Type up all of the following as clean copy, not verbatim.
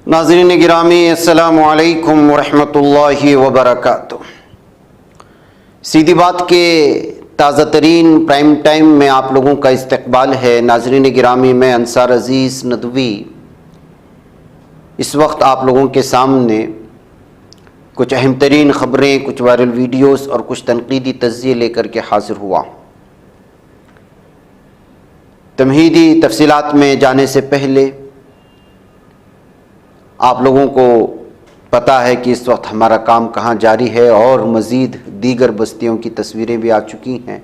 नाज़रीन गिरामी अस्सलामु अलैकुम वरहमतुल्लाहि वबरकातुह। सीधी बात के ताज़ा तरीन प्राइम टाइम में आप लोगों का इस्तकबाल है। नाज़रीन गिरामी, मैं अंसार अज़ीज़ नदवी इस वक्त आप लोगों के सामने कुछ अहम तरीन ख़बरें, कुछ वायरल वीडियोस और कुछ तनकीदी तज़्ज़िये लेकर के हाज़िर हुआ। तमहीदी तफसीलात में जाने से पहले आप लोगों को पता है कि इस वक्त हमारा काम कहाँ जारी है और मज़ीद दीगर बस्तियों की तस्वीरें भी आ चुकी हैं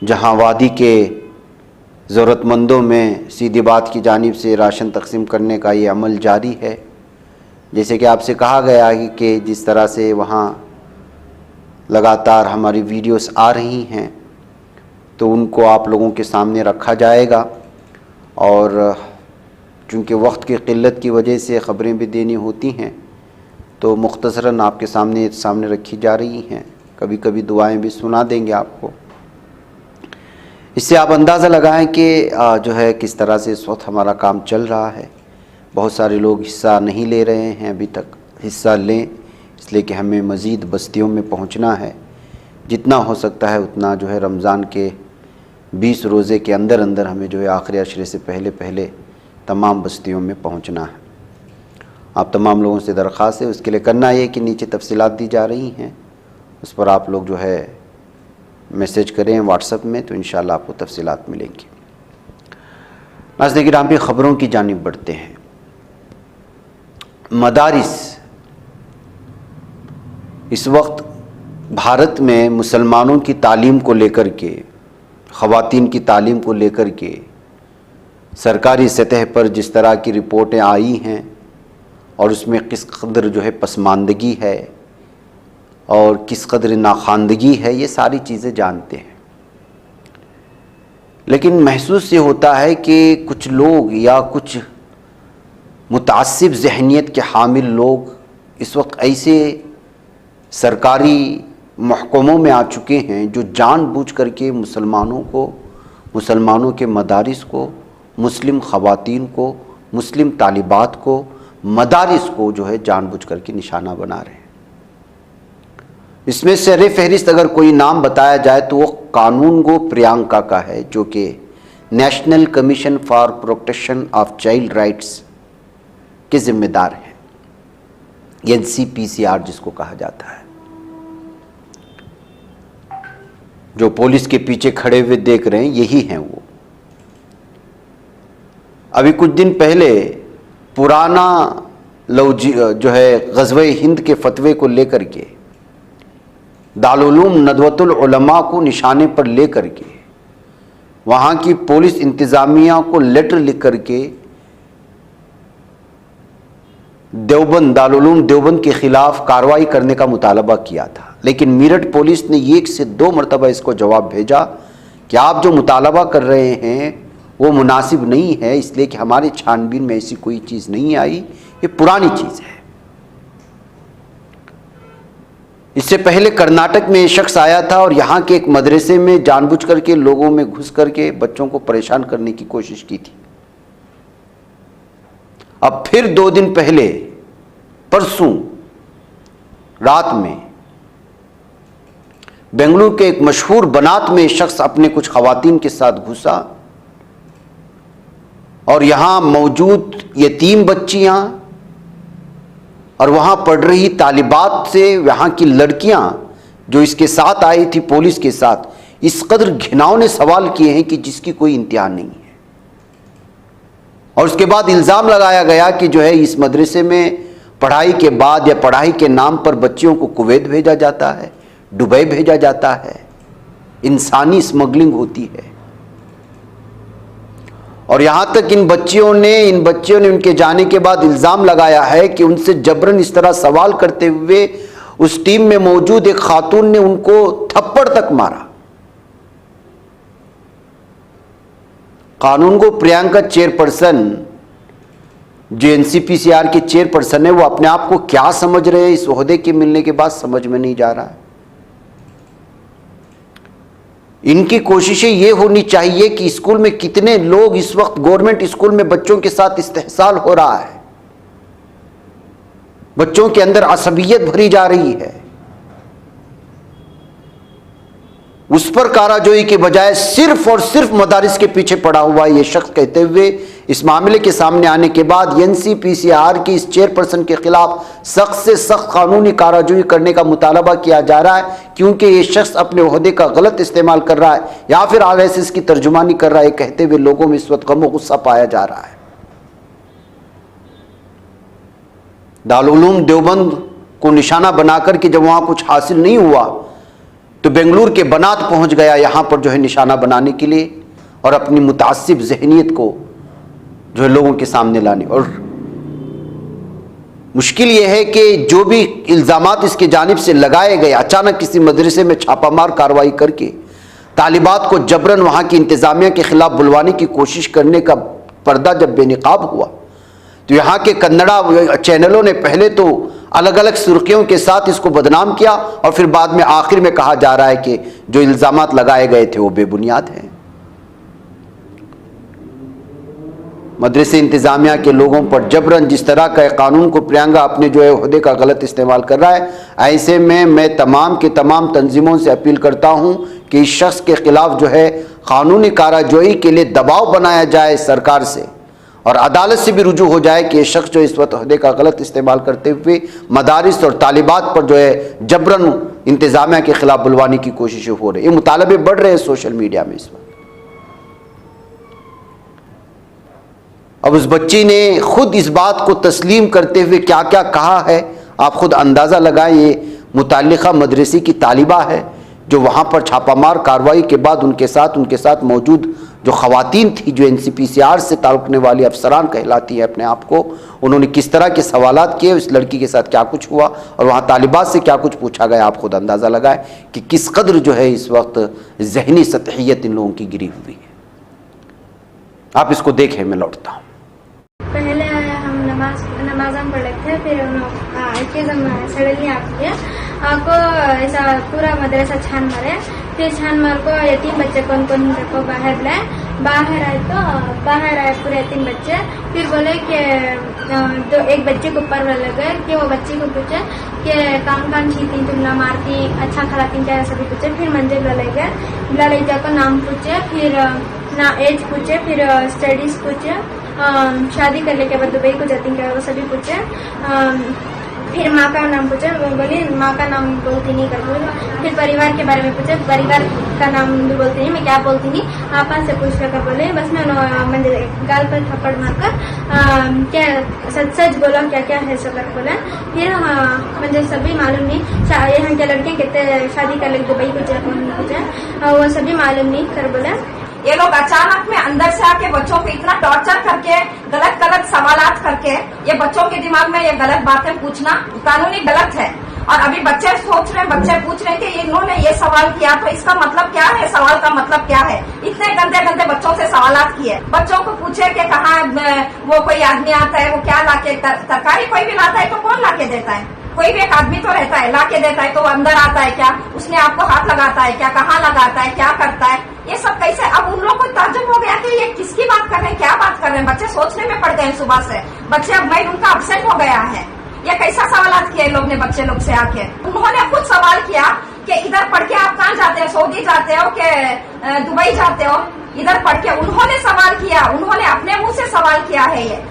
जहाँ वादी के ज़रूरतमंदों में सीधी बात की जानिब से राशन तकसीम करने का ये अमल जारी है। जैसे कि आपसे कहा गया है कि जिस तरह से वहाँ लगातार हमारी वीडियोस आ रही हैं तो उनको आप लोगों के सामने रखा जाएगा और चूँकि वक्त की क़िल्लत की वजह से ख़बरें भी देनी होती हैं तो मुख्तसरन आपके सामने रखी जा रही हैं। कभी कभी दुआएं भी सुना देंगे आपको। इससे आप अंदाज़ा लगाएं कि जो है किस तरह से इस वक्त हमारा काम चल रहा है। बहुत सारे लोग हिस्सा नहीं ले रहे हैं, अभी तक हिस्सा लें, इसलिए कि हमें मज़ीद बस्तियों में पहुंचना है। जितना हो सकता है उतना जो है रमज़ान के 20 रोज़े के अंदर अंदर हमें जो है आखिरी अशरे से पहले तमाम बस्तियों में पहुंचना है। आप तमाम लोगों से दरख्वास्त है, उसके लिए करना ये कि नीचे तफसीलात दी जा रही हैं, उस पर आप लोग जो है मैसेज करें व्हाट्सएप में, तो इंशाल्लाह आपको तफसीलात मिलेंगी। नाज़रीन गिरामी, ख़बरों की जानिब बढ़ते हैं। मदारिस इस वक्त भारत में मुसलमानों की तालीम को लेकर के, ख़वातीन की तालीम को लेकर के सरकारी सतह पर जिस तरह की रिपोर्टें आई हैं और उसमें किस कदर जो है पसमानदगी है और किस कदर नाखानदगी है, ये सारी चीज़ें जानते हैं। लेकिन महसूस ये होता है कि कुछ लोग या कुछ मुतासिब जहनीत के हामिल लोग इस वक्त ऐसे सरकारी महकमों में आ चुके हैं जो जानबूझ करके मुसलमानों को, मुसलमानों के मदारिस को, मुस्लिम ख़वातीन को, मुस्लिम तालिबात को, मदारिस को जो है जानबूझ करके निशाना बना रहे हैं। इसमें सर फहरिस्त अगर कोई नाम बताया जाए तो वो कानून गो प्रियंका का है, जो कि national commission for protection of child rights के ज़िम्मेदार हैं, NCPCR जिसको कहा जाता है। जो पुलिस के पीछे खड़े हुए देख रहे हैं यही हैं वो। अभी कुछ दिन पहले पुराना जो है ग़ज़वे हिंद के फतवे को लेकर के दारुल नदवतुल उलमा को निशाने पर लेकर के वहाँ की पुलिस इंतज़ामिया को लेटर लिख करके दारुल देवबंद के ख़िलाफ़ कार्रवाई करने का मुतालबा किया था। लेकिन मेरठ पुलिस ने 1 से 2 मरतबा इसको जवाब भेजा कि आप जो मुतालबा कर रहे हैं वो मुनासिब नहीं है, इसलिए कि हमारी छानबीन में ऐसी कोई चीज़ नहीं आई, ये पुरानी चीज़ है। इससे पहले कर्नाटक में एक शख्स आया था और यहाँ के एक मदरसे में जानबूझ करके लोगों में घुस करके बच्चों को परेशान करने की कोशिश की थी। अब फिर 2 दिन पहले परसों रात में बेंगलुरु के एक मशहूर बनात में एक शख्स अपने कुछ ख़वातीन के साथ घुसा और यहाँ मौजूद यतीम बच्चियाँ और वहाँ पढ़ रही तालिबात से यहाँ की लड़कियाँ जो इसके साथ आई थी पुलिस के साथ, इस कदर घिनौने सवाल किए हैं कि जिसकी कोई इंतहा नहीं है। और उसके बाद इल्ज़ाम लगाया गया कि जो है इस मदरसे में पढ़ाई के बाद या पढ़ाई के नाम पर बच्चियों को कुवैत भेजा जाता है, दुबई भेजा जाता है, इंसानी स्मगलिंग होती है। और यहाँ तक इन बच्चियों ने उनके जाने के बाद इल्ज़ाम लगाया है कि उनसे जबरन इस तरह सवाल करते हुए उस टीम में मौजूद एक खातून ने उनको थप्पड़ तक मारा। कानून को प्रियंका चेयरपर्सन, जो NCPCR के चेयरपर्सन है, वो अपने आप को क्या समझ रहे हैं इस ओहदे के मिलने के बाद समझ में नहीं जा रहा है। इनकी कोशिशें ये होनी चाहिए कि स्कूल में कितने लोग इस वक्त गवर्नमेंट स्कूल में बच्चों के साथ इस्तेहसाल हो रहा है, बच्चों के अंदर असबियत भरी जा रही है। उस पर काराजोई के बजाय सिर्फ और सिर्फ मदारिस के पीछे पड़ा हुआ ये शख्स कहते हुए इस मामले के सामने आने के बाद एनसीपीसीआर की इस चेयरपर्सन के खिलाफ सख्त से सख्त कानूनी काराजोई करने का मुतालबा किया जा रहा है, क्योंकि ये शख्स अपने ओहदे का गलत इस्तेमाल कर रहा है या फिर आरएसएस की तर्जुमानी कर रहा है, कहते हुए लोगों में इस वक्त गम और गुस्सा पाया जा रहा है। दारुल उलूम देवबंद को निशाना बनाकर के जब वहां कुछ हासिल नहीं हुआ तो बेंगलुरु के बनात पहुंच गया यहां पर जो है निशाना बनाने के लिए और अपनी मुतासिब जहनीत को जो है लोगों के सामने लाने। और मुश्किल यह है कि जो भी इल्जामात इसके जानिब से लगाए गए, अचानक किसी मदरसे में छापामार कार्रवाई करके तालिबात को जबरन वहां की इंतजामिया के खिलाफ बुलवाने की कोशिश करने का पर्दा जब बेनकाब हुआ तो यहाँ के कन्नड़ा चैनलों ने पहले तो अलग अलग सुर्खियों के साथ इसको बदनाम किया और फिर बाद में आखिर में कहा जा रहा है कि जो इल्जामात लगाए गए थे वो बेबुनियाद हैं। मदरसे इंतजामिया के लोगों पर जबरन जिस तरह का कानून को प्रियंका अपने जो है ओहदे का गलत इस्तेमाल कर रहा है, ऐसे में मैं तमाम के तमाम तंजीमों से अपील करता हूं कि इस शख्स के खिलाफ जो है कानूनी काराजोई के लिए दबाव बनाया जाए सरकार से और अदालत से भी रुजू हो जाए कि ये शख्स जो इस वक्त ओहदे का गलत इस्तेमाल करते हुए मदारिस और तालिबात पर जो है जबरन इंतजामिया के खिलाफ बुलवाने की कोशिशें हो रही है। ये मुतालबे बढ़ रहे हैं सोशल मीडिया में इस वक्त। अब उस बच्ची ने खुद इस बात को तस्लीम करते हुए क्या क्या कहा है आप खुद अंदाज़ा लगाएं। ये मुताल्लिका मदरसे की तालिबा है जो वहाँ पर छापामार कार्रवाई के बाद उनके साथ मौजूद जो ख़वातीन थी जो एनसीपीसीआर से ताल्लुक़ वाली अफसरान कहलाती है अपने आप को, उन्होंने किस तरह के सवालात किए, उस लड़की के साथ क्या कुछ हुआ और वहाँ तालिबात से क्या कुछ पूछा गया। आप खुद अंदाज़ा लगाएं कि किस कदर जो है इस वक्त जहनी सतहियत इन लोगों की गिरी हुई है। आप इसको देखें, मैं लौटता हूँ। पहले हम नमाज हम पढ़े थे, फिर सडनली आपको ऐसा पूरा मदरसा छान मारे, फिर छान मार को यतीम बच्चे कौन को बाहर लाए, बाहर आए पूरे यतीम बच्चे। फिर बोले कि जो एक बच्चे को ऊपर लगे कि वो बच्चे को पूछे कि काम छीती तुम ना मारती, अच्छा खिलाती क्या, सभी पूछे। फिर मंजिल लड़ाई को नाम पूछे, फिर ना एज पूछे, फिर स्टडीज पूछे, शादी करने के बाद दुबई को जाती क्या वो सभी पूछे। फिर माँ का नाम पूछे, बोली माँ का नाम बोलती नहीं कर बोले। फिर परिवार के बारे में पूछे, परिवार का नाम भी बोलती नहीं, मैं क्या बोलती नहीं, आपा से पूछ कर बोले। बस मैं गाल पर थप्पड़ मारकर क्या सच बोला क्या क्या है सब बोला। फिर मुझे सभी मालूम नहीं, यहाँ के लड़के कितने शादी कर ले दुबई को जाए वो सभी मालूम नहीं कर बोला। ये लोग अचानक में अंदर से आके बच्चों को इतना टॉर्चर करके गलत सवालात करके ये बच्चों के दिमाग में ये गलत बातें पूछना कानूनी गलत है। और अभी बच्चे सोच रहे हैं, बच्चे पूछ रहे हैं कि इन्होंने ये सवाल किया तो इसका मतलब क्या है, सवाल का मतलब क्या है। इतने गंदे बच्चों से सवालात किए। बच्चों को पूछे कि कहाँ वो कोई आदमी आता है, वो क्या लाके तरकारी कोई भी लाता है तो कौन लाके देता है, कोई भी एक आदमी तो रहता है लाके देता है, तो वो अंदर आता है क्या, उसने आपको हाथ लगाता है क्या, कहाँ लगाता है, क्या करता है, ये सब कैसे। अब उन लोग को ताज्जुब हो गया कि ये किसकी बात कर रहे हैं, क्या बात कर रहे हैं। बच्चे सोचने में पड़ गए सुबह से, बच्चे अब माइंड उनका अपसेट हो गया है। ये कैसा सवालात किए लोग ने बच्चे लोग से आके। उन्होंने खुद सवाल किया कि इधर पढ़ के आप कहाँ जाते हो, सऊदी जाते हो कि दुबई जाते हो, इधर पढ़ के उन्होंने सवाल किया, उन्होंने अपने मुंह से सवाल किया है। ये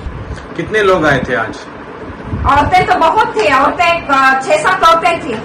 कितने लोग आए थे आज? औरतें तो बहुत थी, औरतें 6-7 औरतें थी,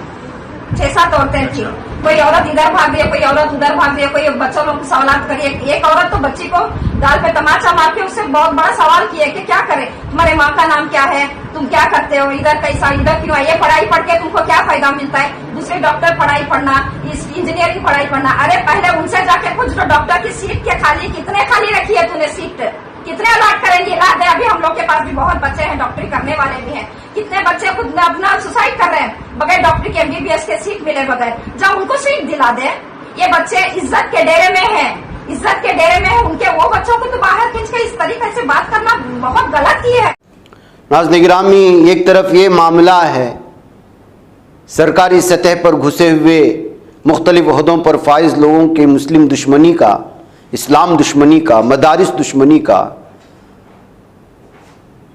6-7 औरतें थी। कोई औरत इधर भाग रही है, कोई औरत उधर भाग रही है, कोई बच्चों लोग सवाल करिए। एक औरत तो बच्ची को गाल पे तमाचा मार के उससे बहुत बड़ा सवाल किया कि क्या करे, तुम्हारे माँ का नाम क्या है, तुम क्या करते हो, इधर कैसा, इधर क्यों है, ये पढ़ाई पढ़ के तुमको क्या फायदा मिलता है, दूसरे डॉक्टर पढ़ाई पढ़ना, इस इंजीनियरिंग पढ़ाई पढ़ना। अरे पहले उनसे जाके कुछ डॉक्टर की सीट के खाली कितने खाली रखी है तूने सीट, कितने अलाट करेंगे। अभी हम लोग के पास भी बहुत बच्चे हैं, डॉक्टरी करने वाले भी हैं, कितने बच्चे खुद अपना सुसाइड कर रहे हैं बगैर डॉक्टरी के, एमबीबीएस के सीट मिले बगैर। जब उनको सीट दिला दे, ये बच्चे इज्जत के डेरे में हैं, इज्जत के डेरे में है उनके, वो बच्चों को तो बाहर खींच के इस तरीके से बात करना बहुत गलत ही है। नाज़रीन गिरामी, एक तरफ ये मामला है सरकारी सतह पर घुसे हुए मुख्तलिफ ओहदों पर फाइज लोगों के मुस्लिम दुश्मनी का, इस्लाम दुश्मनी का, मदारिस दुश्मनी का।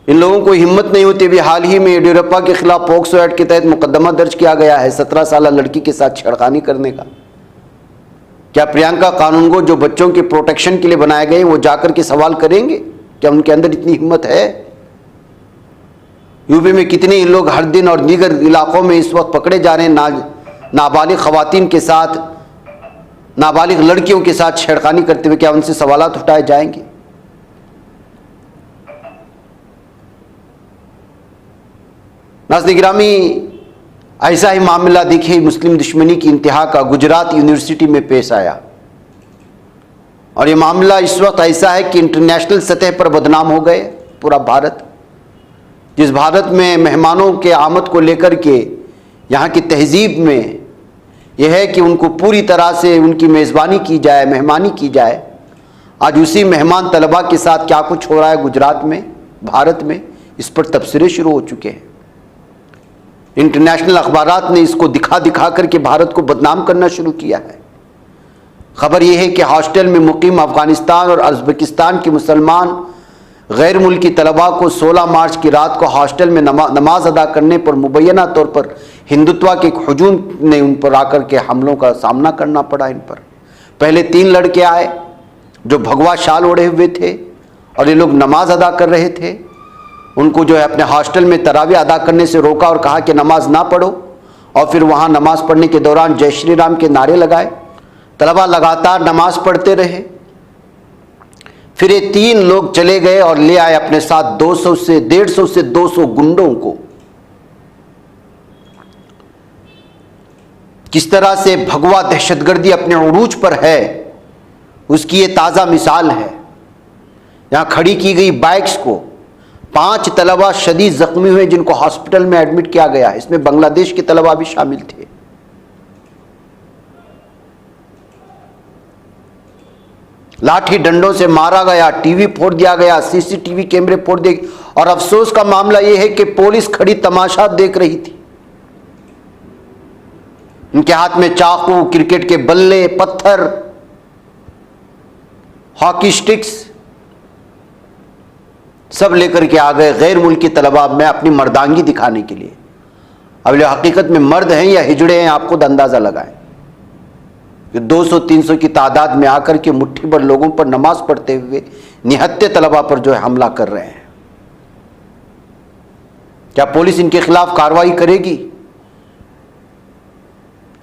इन लोगों को हिम्मत नहीं होती। अभी हाल ही में येडियुरप्पा के खिलाफ पोक्सो एक्ट के तहत मुकदमा दर्ज किया गया है 17 साल लड़की के साथ छेड़खानी करने का। क्या प्रियंका कानूनगो जो बच्चों के प्रोटेक्शन के लिए बनाए गए वो जाकर के सवाल करेंगे? क्या उनके अंदर इतनी हिम्मत है? यूपी में कितने ही लोग हर दिन और दीगर इलाकों में इस वक्त पकड़े जा रहे हैं नाबालिग खवातीन के साथ, नाबालिग लड़कियों के साथ छेड़खानी करते हुए। क्या उनसे सवालात उठाए जाएंगे? नाज़रीन गिरामी, ऐसा ही मामला देखिए मुस्लिम दुश्मनी की इंतहा का गुजरात यूनिवर्सिटी में पेश आया। और ये मामला इस वक्त ऐसा है कि इंटरनेशनल सतह पर बदनाम हो गए पूरा भारत। जिस भारत में मेहमानों के आमद को लेकर के यहाँ की तहजीब में यह है कि उनको पूरी तरह से उनकी मेज़बानी की जाए, मेहमानी की जाए, आज उसी मेहमान तलबा के साथ क्या कुछ हो रहा है गुजरात में, भारत में, इस पर तबसरे शुरू हो चुके हैं। इंटरनेशनल अखबारात ने इसको दिखा दिखा करके भारत को बदनाम करना शुरू किया है। खबर यह है कि हॉस्टल में मुकीम अफगानिस्तान और उज़्बेकिस्तान के मुसलमान गैर मुल्की तलबा को 16 मार्च की रात को हॉस्टल में नमाज अदा करने पर मुबैना तौर पर हिंदुत्व के एक हुजूम ने उन पर आकर के हमलों का सामना करना पड़ा। इन पर पहले 3 लड़के आए जो भगवा शाल ओढ़े हुए थे और ये लोग नमाज अदा कर रहे थे। उनको जो है अपने हॉस्टल में तरावी अदा करने से रोका और कहा कि नमाज ना पढ़ो, और फिर वहाँ नमाज पढ़ने के दौरान जय श्री राम के नारे लगाए। तलबा लगातार नमाज पढ़ते रहे। फिर ये 3 लोग चले गए और ले आए अपने साथ 150 से 200 गुंडों को। किस तरह से भगवा दहशतगर्दी अपने उरूज पर है उसकी ये ताज़ा मिसाल है। यहाँ खड़ी की गई बाइक्स को 5 तलबा शदीद जख्मी हुए जिनको हॉस्पिटल में एडमिट किया गया। इसमें बांग्लादेश के तलबा भी शामिल थे। लाठी डंडों से मारा गया, टीवी फोड़ दिया गया, सीसीटीवी कैमरे फोड़ दिए। और अफसोस का मामला यह है कि पुलिस खड़ी तमाशा देख रही थी। उनके हाथ में चाकू, क्रिकेट के बल्ले, पत्थर, हॉकी स्टिक्स सब लेकर के आ गए गैर मुल्की तलबा में अपनी मर्दांगी दिखाने के लिए। अब ये हकीकत में मर्द हैं या हिजड़े हैं आप खुद अंदाजा लगाएं। 200-300 की तादाद में आकर के मुट्ठी भर लोगों पर नमाज पढ़ते हुए निहत्ते तलबा पर जो है हमला कर रहे हैं। क्या पुलिस इनके खिलाफ कार्रवाई करेगी?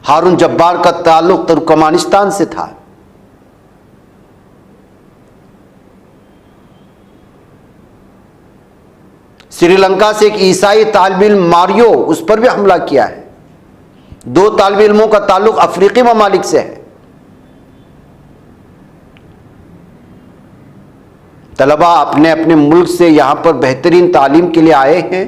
हारून जब्बार का ताल्लुक तुर्कमानिस्तान से था। श्रीलंका से एक ईसाई तालिब इल्म मारियो, उस पर भी हमला किया है। 2 तालिब इल्मों का ताल्लुक अफ्रीकी ममालिक से है। तलबा अपने अपने मुल्क से यहां पर बेहतरीन तालीम के लिए आए हैं।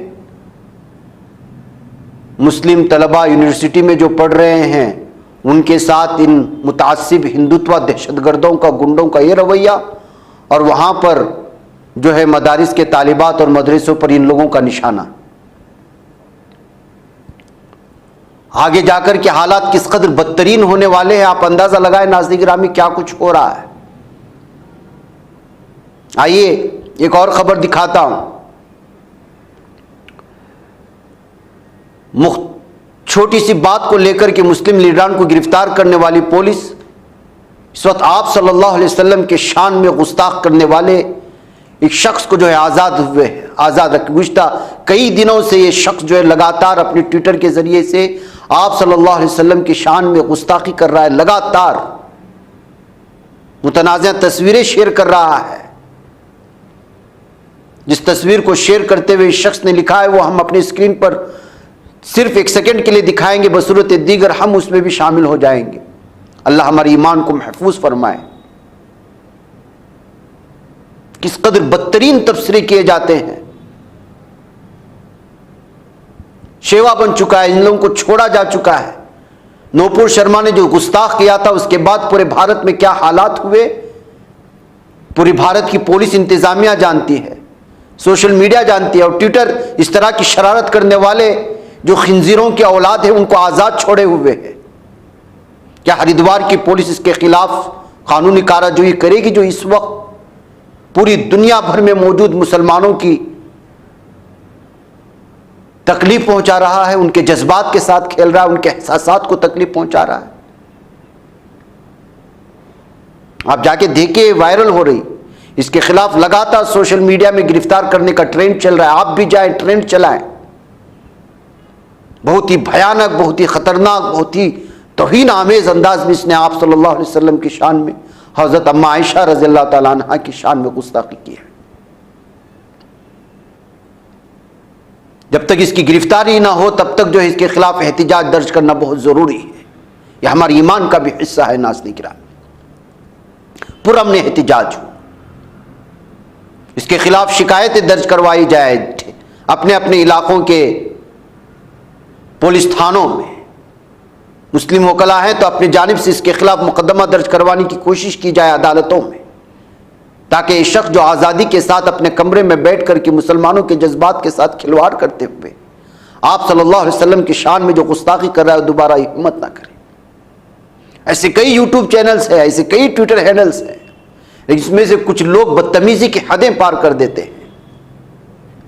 मुस्लिम तलबा यूनिवर्सिटी में जो पढ़ रहे हैं उनके साथ इन मुतासिब हिंदुत्व दहशतगर्दों का, गुंडों का ये रवैया, और वहां पर जो है मदारिस के तालिबात और मदरसों पर इन लोगों का निशाना। आगे जाकर के हालात किस कदर बदतरीन होने वाले हैं आप अंदाजा लगाएं नाज़रीन गिरामी क्या कुछ हो रहा है। आइए एक और खबर दिखाता हूं। छोटी सी बात को लेकर के मुस्लिम लीडरान को गिरफ्तार करने वाली पुलिस इस वक्त आप सल्लल्लाहु अलैहि वसल्लम के शान में गुस्ताख करने वाले एक शख्स को जो है आज़ाद गुज़श्ता कई दिनों से ये शख्स जो है लगातार अपने ट्विटर के जरिए से आप सल्लल्लाहु अलैहि वसल्लम की शान में गुस्ताखी कर रहा है। लगातार मुतनाज़िया तस्वीरें शेयर कर रहा है। जिस तस्वीर को शेयर करते हुए इस शख्स ने लिखा है वो हम अपनी स्क्रीन पर सिर्फ 1 सेकंड के लिए दिखाएंगे, बसूरत दीगर हम उसमें भी शामिल हो जाएंगे। अल्लाह हमारे ईमान को महफूज फरमाए। किस कदर बदतरीन तबसरे किए जाते हैं। शेवा बन चुका है, इन लोगों को छोड़ा जा चुका है। नूपुर शर्मा ने जो गुस्ताख किया था उसके बाद पूरे भारत में क्या हालात हुए पूरी भारत की पुलिस इंतजामिया जानती है, सोशल मीडिया जानती है। और ट्विटर इस तरह की शरारत करने वाले जो खिंजीरों की औलाद है उनको आज़ाद छोड़े हुए है। क्या हरिद्वार की पुलिस इसके खिलाफ कानूनी कार्रवाई करेगी जो इस वक्त पूरी दुनिया भर में मौजूद मुसलमानों की तकलीफ पहुंचा रहा है, उनके जज्बात के साथ खेल रहा है, उनके एहसासात को तकलीफ पहुंचा रहा है। आप जाके देखिए, वायरल हो रही, इसके खिलाफ लगातार सोशल मीडिया में गिरफ्तार करने का ट्रेंड चल रहा है। आप भी जाएं, ट्रेंड चलाएं। बहुत ही भयानक, बहुत ही खतरनाक, बहुत ही तौहीन आमेज अंदाज में इसने आप सल्लल्लाहु अलैहि वसल्लम की शान में, हजरत अम्मा आयशा रज़ियल्लाहु ताला अन्हा की शान में गुस्ताखी की है। जब तक इसकी गिरफ्तारी ना हो तब तक जो है इसके खिलाफ एहतिजाज दर्ज करना बहुत जरूरी है। यह हमारे ईमान का भी हिस्सा है। नाज़रीन किराम, पुरअमन एहतिजाज हो, इसके खिलाफ शिकायतें दर्ज करवाई जाए अपने अपने इलाकों के पुलिस थानों में। मुस्लिम वकला हैं तो अपनी जानिब से इसके खिलाफ मुकदमा दर्ज करवाने की कोशिश की जाए अदालतों में, ताकि इस शख्स जो आज़ादी के साथ अपने कमरे में बैठ कर के मुसलमानों के जज्बात के साथ खिलवाड़ करते हुए आप सल्लल्लाहु अलैहि वसल्लम की शान में जो गुस्ताखी कर रहा है, दोबारा हिम्मत ना करे। ऐसे कई यूट्यूब चैनल्स हैं, ऐसे कई ट्विटर हैंडल्स हैं, इसमें से कुछ लोग बदतमीजी की हदें पार कर देते हैं।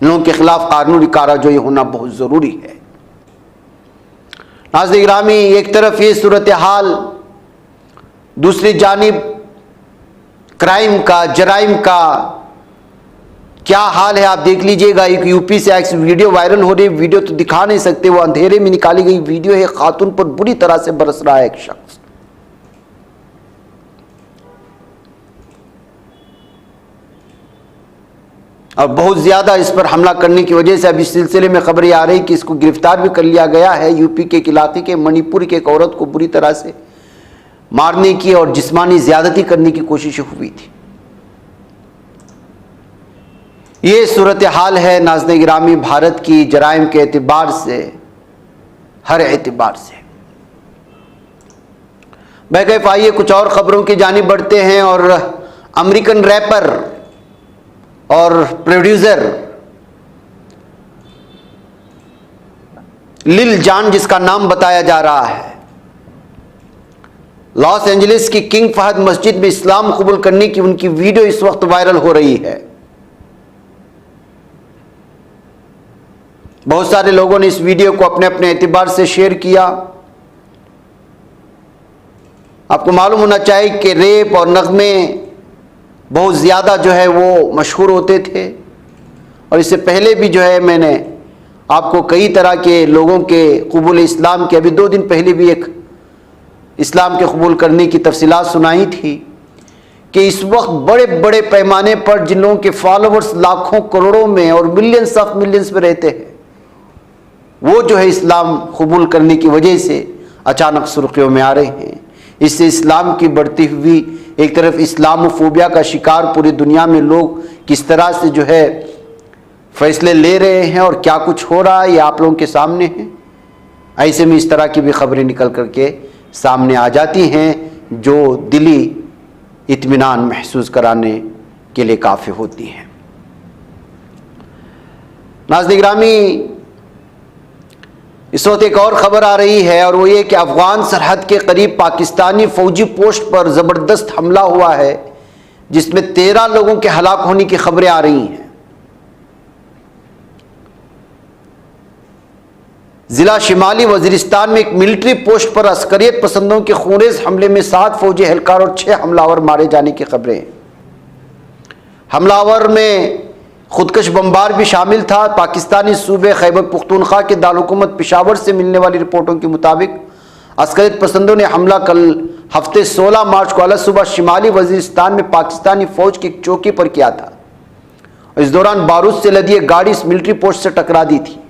इन लोगों के खिलाफ कानूनी कार्रवाई होना बहुत ज़रूरी है। नाज़रीन गिरामी, एक तरफ ये सूरत हाल, दूसरी जानिब क्राइम का, जराइम का क्या हाल है आप देख लीजिएगा। एक यूपी से एक वीडियो वायरल हो रही है, वीडियो तो दिखा नहीं सकते, वो अंधेरे में निकाली गई वीडियो है। खातून पर बुरी तरह से बरस रहा है एक शख्स। और बहुत ज़्यादा इस पर हमला करने की वजह से अब इस सिलसिले में खबरें आ रही कि इसको गिरफ्तार भी कर लिया गया है। यूपी के एक इलाके के मणिपुर के एक औरत को बुरी तरह से मारने की और जिस्मानी ज़्यादती करने की कोशिश हुई थी। ये सूरत हाल है नाज़रीन गिरामी भारत की जराइम के एतबार से, हर एतबार से। बैकैफ आइए कुछ और खबरों की जानिब बढ़ते हैं। और अमेरिकन रैपर और प्रोड्यूसर लिल जॉन, जिसका नाम बताया जा रहा है, लॉस एंजलिस की किंग फहद मस्जिद में इस्लाम कबूल करने की उनकी वीडियो इस वक्त वायरल हो रही है। बहुत सारे लोगों ने इस वीडियो को अपने अपने एतबार से शेयर किया। आपको मालूम होना चाहिए कि रेप और नगमे बहुत ज़्यादा जो है वो मशहूर होते थे, और इससे पहले भी जो है मैंने आपको कई तरह के लोगों के कबूल इस्लाम के, अभी 2 दिन पहले भी एक इस्लाम के कबूल करने की तफसीलात सुनाई थी कि इस वक्त बड़े बड़े पैमाने पर जिन लोगों के फॉलोअर्स लाखों करोड़ों में और मिलियंस ऑफ मिलियंस में रहते हैं, वो जो है इस्लाम कबूल करने की वजह से अचानक सुर्खियों में आ रहे हैं। इससे इस्लाम की बढ़ती हुई, एक तरफ इस्लामोफोबिया का शिकार पूरी दुनिया में लोग किस तरह से जो है फैसले ले रहे हैं और क्या कुछ हो रहा है, ये आप लोगों के सामने है। ऐसे में इस तरह की भी खबरें निकल करके सामने आ जाती हैं जो दिली इत्मीनान महसूस कराने के लिए काफ़ी होती हैं। नाज़रीन गिरामी, इस वक्त एक और ख़बर आ रही है, और वो ये कि अफ़गान सरहद के करीब पाकिस्तानी फ़ौजी पोस्ट पर ज़बरदस्त हमला हुआ है, जिसमें 13 लोगों के हलाक होने की खबरें आ रही हैं। ज़िला शिमाली वज़ीरिस्तान में एक मिलिट्री पोस्ट पर अस्करियत पसंदों के खूनेज़ हमले में 7 फौजी एहलकार और 6 हमलावर मारे जाने की खबरें हैं। हमलावर में खुदकश बमबार भी शामिल था। पाकिस्तानी सूबे खैबर पुख्तूनख्वा के दारुलहुकूमत पेशावर से मिलने वाली रिपोर्टों के मुताबिक अस्करियत पसंदों ने हमला कल हफ्ते 16 मार्च को अलग सुबह शिमाली वज़ीरिस्तान में पाकिस्तानी फ़ौज की एक चौकी पर किया था। और इस दौरान बारूद से लदी एक गाड़ी इस मिलिट्री पोस्ट से टकरा दी थी।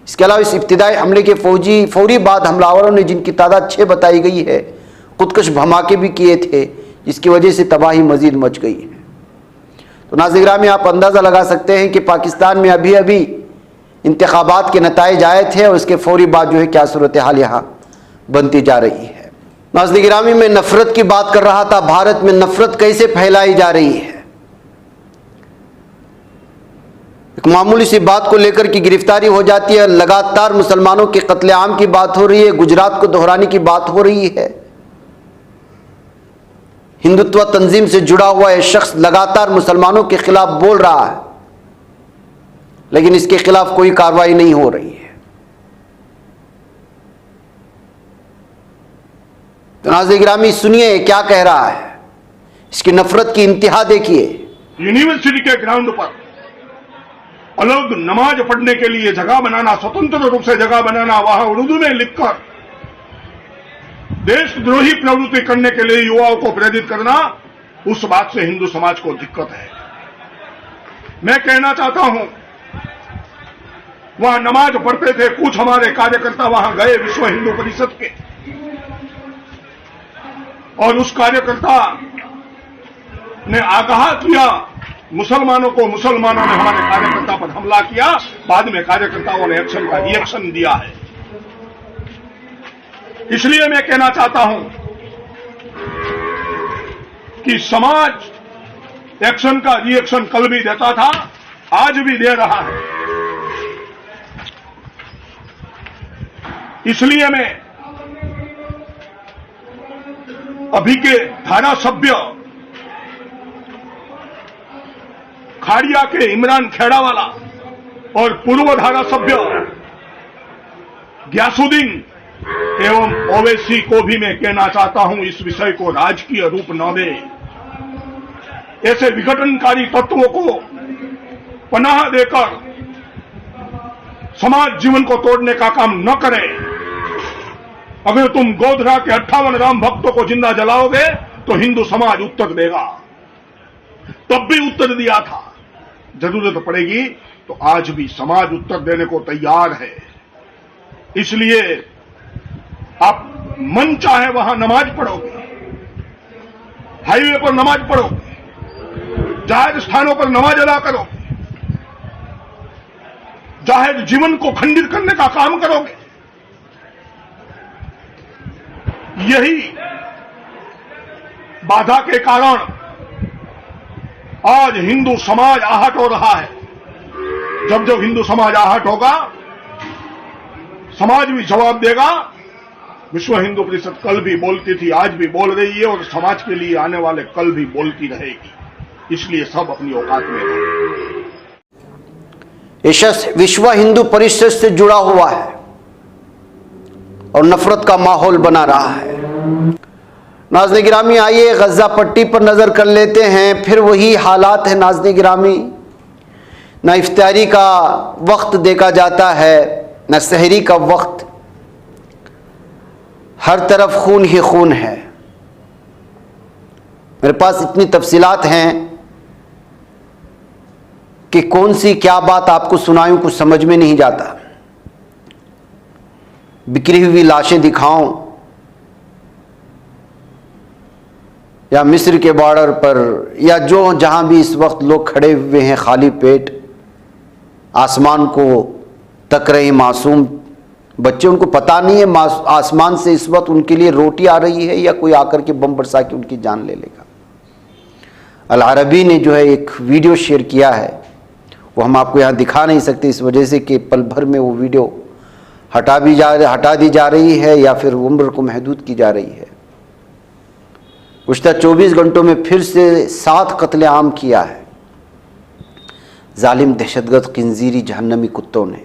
इसके अलावा इस इब्तिदाई हमले के फौरी बाद हमलावरों ने, जिनकी तादाद 6 बताई गई है, खुदकश धमाके भी किए थे, जिसकी वजह से तबाही मजीद मच गई है। तो नाज़रीन गिरामी, आप अंदाज़ा लगा सकते हैं कि पाकिस्तान में अभी अभी इंतखाबात के नताइज आए थे और इसके फौरी बाद जो है क्या सूरत हाल यहाँ बनती जा रही है। नाज़रीन गिरामी, मैं नफ़रत की बात कर रहा था। भारत में नफ़रत कैसे फैलाई जा रही है। एक मामूली सी बात को लेकर की गिरफ्तारी हो जाती है, लगातार मुसलमानों के कत्लेआम की बात हो रही है, गुजरात को दोहराने की बात हो रही है। हिंदुत्व तंजीम से जुड़ा हुआ यह शख्स लगातार मुसलमानों के खिलाफ बोल रहा है, लेकिन इसके खिलाफ कोई कार्रवाई नहीं हो रही है। नाज़रीन गिरामी सुनिए क्या कह रहा है, इसकी नफरत की इंतहा देखिए। यूनिवर्सिटी के ग्राउंड पर अलग नमाज पढ़ने के लिए जगह बनाना, स्वतंत्र रूप से जगह बनाना, वहां उर्दू में लिखकर देशद्रोही प्रवृत्ति करने के लिए युवाओं को प्रेरित करना, उस बात से हिंदू समाज को दिक्कत है। मैं कहना चाहता हूं, वहां नमाज पढ़ते थे कुछ हमारे कार्यकर्ता, वहां गए विश्व हिंदू परिषद के, और उस कार्यकर्ता ने आगाह किया मुसलमानों को, मुसलमानों ने हमारे कार्यकर्ता पर हमला किया, बाद में कार्यकर्ताओं ने एक्शन का रिएक्शन दिया है। इसलिए मैं कहना चाहता हूं कि समाज एक्शन का रिएक्शन कल भी देता था, आज भी दे रहा है। इसलिए मैं अभी के धारा सभ्य खाड़िया के इमरान खेड़ावाला और पूर्व धारा सभ्य ग्यासुद्दीन एवं ओवैसी को भी मैं कहना चाहता हूं, इस विषय को राजकीय रूप न दे, ऐसे विघटनकारी तत्वों को पनाह देकर समाज जीवन को तोड़ने का काम न करे। अगर तुम गोधरा के 58 राम भक्तों को जिंदा जलाओगे तो हिंदू समाज उत्तर देगा, तब भी उत्तर दिया था। जरूरत पड़ेगी तो आज भी समाज उत्तर देने को तैयार है। इसलिए आप मन चाहे वहां नमाज पढ़ोगे, हाईवे पर नमाज पढ़ोगे, जाहिर स्थानों पर नमाज अदा करोगे, जाहिर जीवन को खंडित करने का काम करोगे, यही बाधा के कारण आज हिंदू समाज आहट हो रहा है। जब जब हिंदू समाज आहट होगा, समाज भी जवाब देगा। विश्व हिंदू परिषद कल भी बोलती थी, आज भी बोल रही है, और समाज के लिए आने वाले कल भी बोलती रहेगी। इसलिए सब अपनी औकात में रहें। ये शख्स विश्व हिंदू परिषद से जुड़ा हुआ है और नफरत का माहौल बना रहा है। नाज़रीन गिरामी, आइए गज़ा पट्टी पर नज़र कर लेते हैं। फिर वही हालात है नाज़रीन गिरामी, न इफ्तारी का वक्त देखा जाता है, न सहरी का वक्त, हर तरफ खून ही खून है। मेरे पास इतनी तफसीलात हैं कि कौन सी क्या बात आपको सुनाऊं, कुछ समझ में नहीं जाता। बिखरी हुई लाशें दिखाऊं या मिस्र के बॉर्डर पर, या जो जहां भी इस वक्त लोग खड़े हुए हैं खाली पेट, आसमान को तक रहे मासूम बच्चे, उनको पता नहीं है आसमान से इस वक्त उनके लिए रोटी आ रही है या कोई आकर के बम बरसा के उनकी जान ले लेगा। अल अरबी ने जो है एक वीडियो शेयर किया है, वो हम आपको यहाँ दिखा नहीं सकते इस वजह से कि पल भर में वो वीडियो हटा दी जा रही है या फिर उम्र को महदूद की जा रही है। गुज़श्ता 24 घंटों में फिर से 7 कत्लेआम किया है जालिम दहशतगर्द खिंजीरी जहन्नमी कुत्तों ने।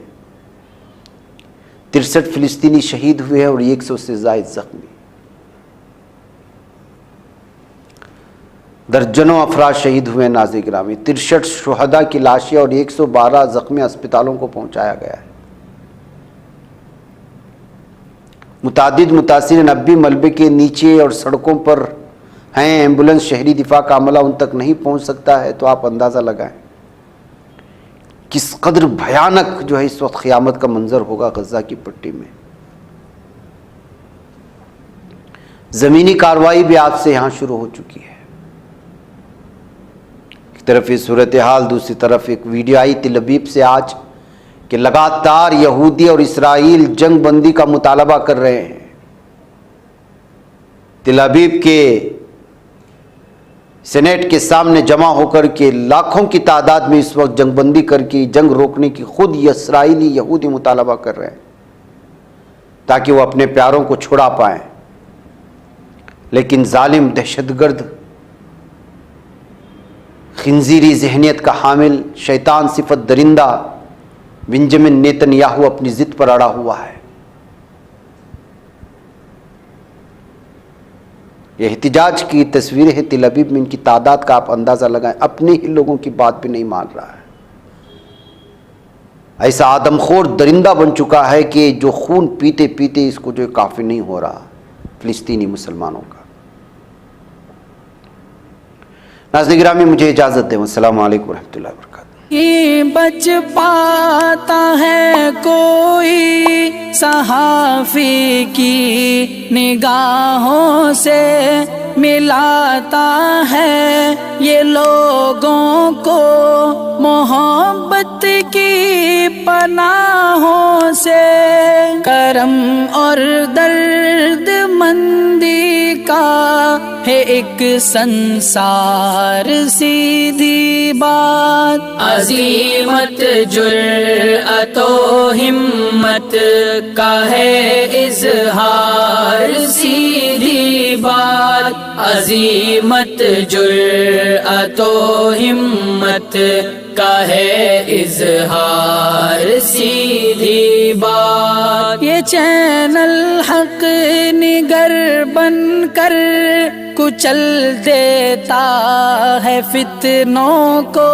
63 फिलिस्तीनी शहीद हुए हैं और 100 से ज़ायद जख्मी। दर्जनों अफराद शहीद हुए नाज़रीन गिरामी। 63 शुहदा की लाशें और 112 जख्मी अस्पतालों को पहुंचाया गया है। मुतादिद मुतासिरीन अब भी मलबे के नीचे और सड़कों पर हैं। एम्बुलेंस, शहरी दिफा का अमला उन तक नहीं पहुंच सकता है। तो आप अंदाज़ा लगाएं किस कदर भयानक जो है इस वक्त क़यामत का मंजर होगा गज़ा की पट्टी में। ज़मीनी कार्रवाई भी आज से यहाँ शुरू हो चुकी है। एक तरफ ये सूरत हाल, दूसरी तरफ एक वीडियो आई तिल अबीब से आज कि लगातार यहूदी और इसराइल जंग बंदी का मुतालबा कर रहे हैं। तिल अबीब के सेनेट के सामने जमा होकर के लाखों की तादाद में इस वक्त जंगबंदी करके जंग रोकने की खुद इसराइली यहूदी मुतालबा कर रहे हैं ताकि वो अपने प्यारों को छुड़ा पाएं। लेकिन जालिम दहशतगर्द खिंजीरी जहनियत का हामिल शैतान सिफत दरिंदा बेंजामिन नेतन्याहू अपनी जिद पर अड़ा हुआ है। ये एहतिजाज की तस्वीरें हैं तिल अबीब में, इनकी तादाद का आप अंदाज़ा लगाएं, अपने ही लोगों की बात भी नहीं मान रहा है। ऐसा आदमखोर दरिंदा बन चुका है कि जो खून पीते पीते इसको जो काफ़ी नहीं हो रहा फिलिस्तीनी मुसलमानों का। नाज़रीन गिरामी, मुझे इजाज़त दें। अस्सलामु अलैकुम रहमतुल्लाहि व बरकातुहू। ये बच पाता है कोई सहाफ़ी की निगाहों से, मिलाता है ये लोगों को मोहब्बत की पनाहों से। करम और दर्द मंदी का है एक संसार सीधी बात। अज़ीमत जुर्अतो हिम्मत का है इज़हार सीधी बात। अज़ीमत जुर्अतो हिम्मत का है इज़हार सीधी बात। ये चैनल हक निगर बनकर कुचल देता है फितनों को।